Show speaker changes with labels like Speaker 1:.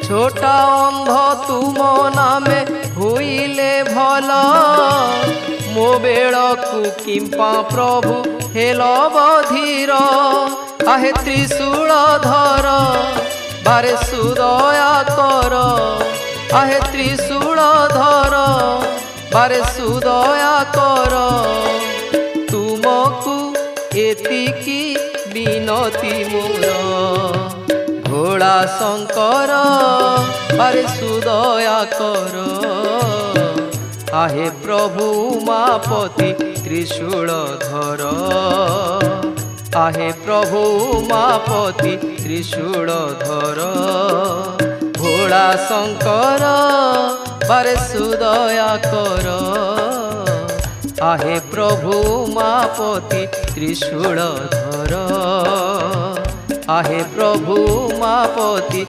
Speaker 1: छोटा अंध तुम नामे हुईले भल मो बेड़कू किंपा प्रभु हेल बधीर आहे त्रिशूल धर बारे सुदया कर आहे त्रिशूल धर बारे सुदया कर तुमको एतिकी बिनती मोर भोला शंकर बारे सुदया कर आहे प्रभु उमापति त्रिशूल धर आहे प्रभु उमापति त्रिशूल धर भोला शंकर बारे सुदया कर आहे प्रभु उमापति त्रिशूल धर आहे प्रभु उमापति